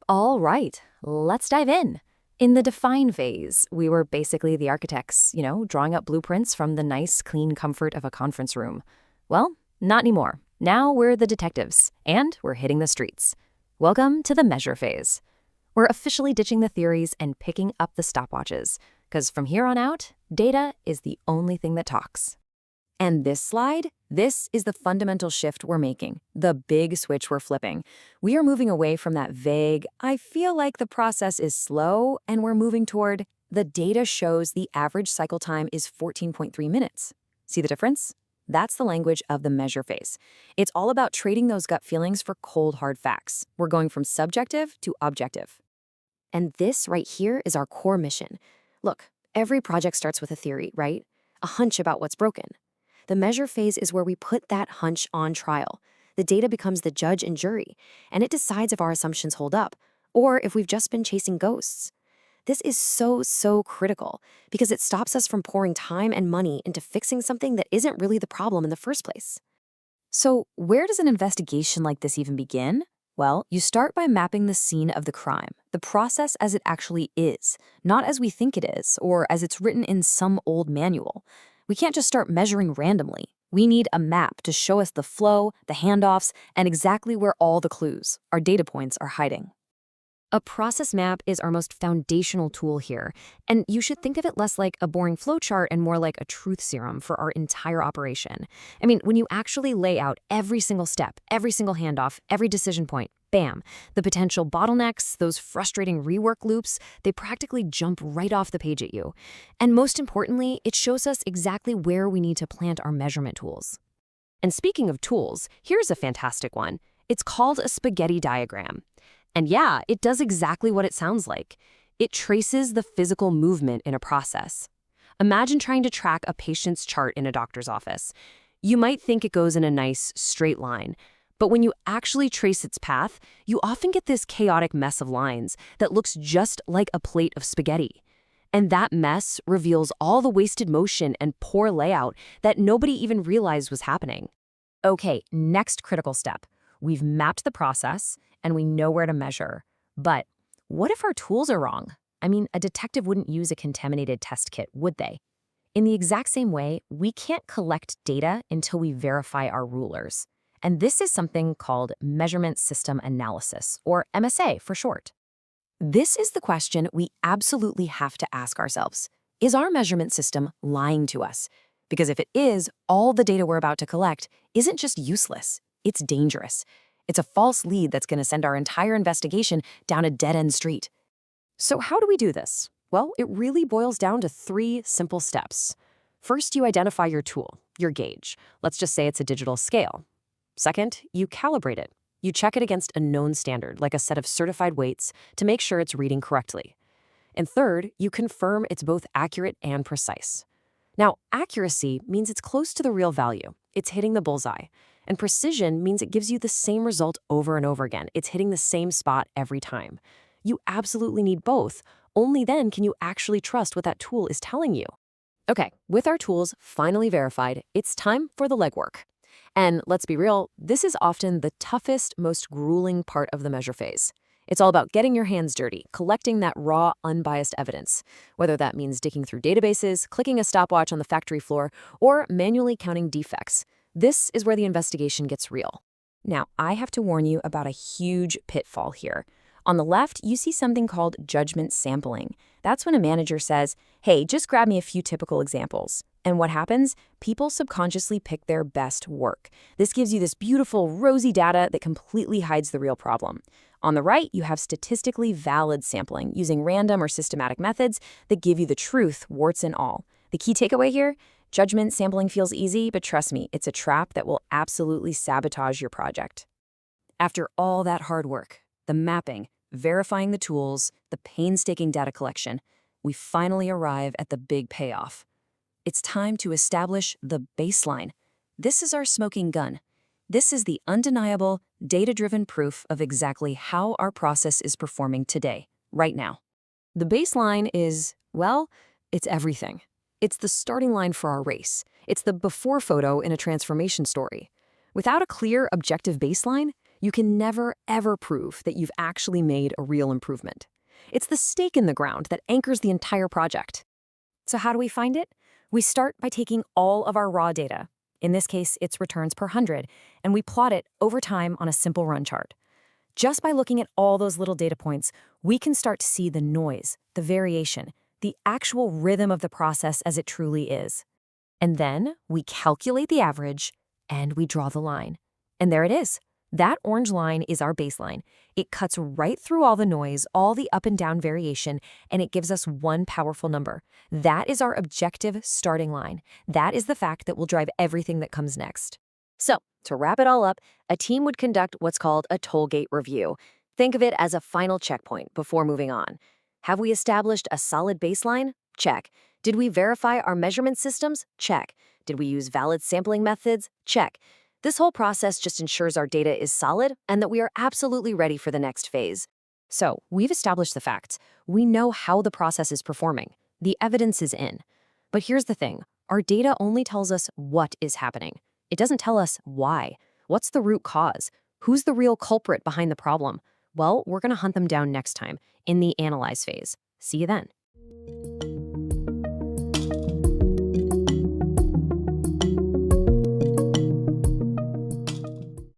All right, let's dive in. In the define phase, we were basically the architects, drawing up blueprints from the nice, clean comfort of a conference room. Well, not anymore. Now we're the detectives, and we're hitting the streets. Welcome to the measure phase. We're officially ditching the theories and picking up the stopwatches, because from here on out, data is the only thing that talks. And this slide, this is the fundamental shift we're making, the big switch we're flipping. We are moving away from that vague, I feel like the process is slow, and we're moving toward the data shows the average cycle time is 14.3 minutes. See the difference? That's the language of the measure phase. It's all about trading those gut feelings for cold, hard facts. We're going from subjective to objective. And this right here is our core mission. Look, every project starts with a theory, right? A hunch about what's broken. The measure phase is where we put that hunch on trial. The data becomes the judge and jury, and it decides if our assumptions hold up, or if we've just been chasing ghosts. This is so critical, because it stops us from pouring time and money into fixing something that isn't really the problem in the first place. So, where does an investigation like this even begin? Well, you start by mapping the scene of the crime, the process as it actually is, not as we think it is, or as it's written in some old manual. We can't just start measuring randomly. We need a map to show us the flow, the handoffs, and exactly where all the clues, our data points, are hiding. A process map is our most foundational tool here, and you should think of it less like a boring flowchart and more like a truth serum for our entire operation. I mean, when you actually lay out every single step, every single handoff, every decision point, bam, the potential bottlenecks, those frustrating rework loops, they practically jump right off the page at you. And most importantly, it shows us exactly where we need to plant our measurement tools. And speaking of tools, here's a fantastic one. It's called a spaghetti diagram. And yeah, it does exactly what it sounds like. It traces the physical movement in a process. Imagine trying to track a patient's chart in a doctor's office. You might think it goes in a nice, straight line, but when you actually trace its path, you often get this chaotic mess of lines that looks just like a plate of spaghetti. And that mess reveals all the wasted motion and poor layout that nobody even realized was happening. Okay, next critical step. We've mapped the process, and we know where to measure. But what if our tools are wrong? I mean, a detective wouldn't use a contaminated test kit, would they? In the exact same way, we can't collect data until we verify our rulers. And this is something called measurement system analysis, or MSA for short. This is the question we absolutely have to ask ourselves. Is our measurement system lying to us? Because if it is, all the data we're about to collect isn't just useless, it's dangerous. It's a false lead that's going to send our entire investigation down a dead-end street. So how do we do this? Well, it really boils down to 3 simple steps. First, you identify your tool, your gauge. Let's just say it's a digital scale. Second, you calibrate it. You check it against a known standard, like a set of certified weights, to make sure it's reading correctly. And third, you confirm it's both accurate and precise. Now, accuracy means it's close to the real value. It's hitting the bullseye. And precision means it gives you the same result over and over again. It's hitting the same spot every time. You absolutely need both. Only then can you actually trust what that tool is telling you. Okay, with our tools finally verified, it's time for the legwork. And let's be real, this is often the toughest, most grueling part of the measure phase. It's all about getting your hands dirty, collecting that raw, unbiased evidence, whether that means digging through databases, clicking a stopwatch on the factory floor, or manually counting defects. This is where the investigation gets real. Now, I have to warn you about a huge pitfall here. On the left, you see something called judgment sampling. That's when a manager says, hey, just grab me a few typical examples. And what happens? People subconsciously pick their best work. This gives you this beautiful, rosy data that completely hides the real problem. On the right, you have statistically valid sampling using random or systematic methods that give you the truth, warts and all. The key takeaway here? Judgment sampling feels easy, but trust me, it's a trap that will absolutely sabotage your project. After all that hard work, the mapping, verifying the tools, the painstaking data collection, we finally arrive at the big payoff. It's time to establish the baseline. This is our smoking gun. This is the undeniable, data-driven proof of exactly how our process is performing today, right now. The baseline is, well, it's everything. It's the starting line for our race. It's the before photo in a transformation story. Without a clear, objective baseline, You can never, ever prove that you've actually made a real improvement. It's the stake in the ground that anchors the entire project. So how do we find it? We start by taking all of our raw data, in this case, it's returns per 100, and we plot it over time on a simple run chart. Just by looking at all those little data points, we can start to see the noise, the variation, the actual rhythm of the process as it truly is. And then we calculate the average and we draw the line. And there it is. That orange line is our baseline. It cuts right through all the noise, all the up and down variation, and it gives us one powerful number. That is our objective starting line. That is the fact that will drive everything that comes next. So, to wrap it all up, a team would conduct what's called a toll gate review. Think of it as a final checkpoint before moving on. Have we established a solid baseline? Check. Did we verify our measurement systems? Check. Did we use valid sampling methods? Check. This whole process just ensures our data is solid and that we are absolutely ready for the next phase. So, we've established the facts. We know how the process is performing. The evidence is in. But here's the thing. Our data only tells us what is happening. It doesn't tell us why. What's the root cause? Who's the real culprit behind the problem? Well, we're going to hunt them down next time in the analyze phase. See you then.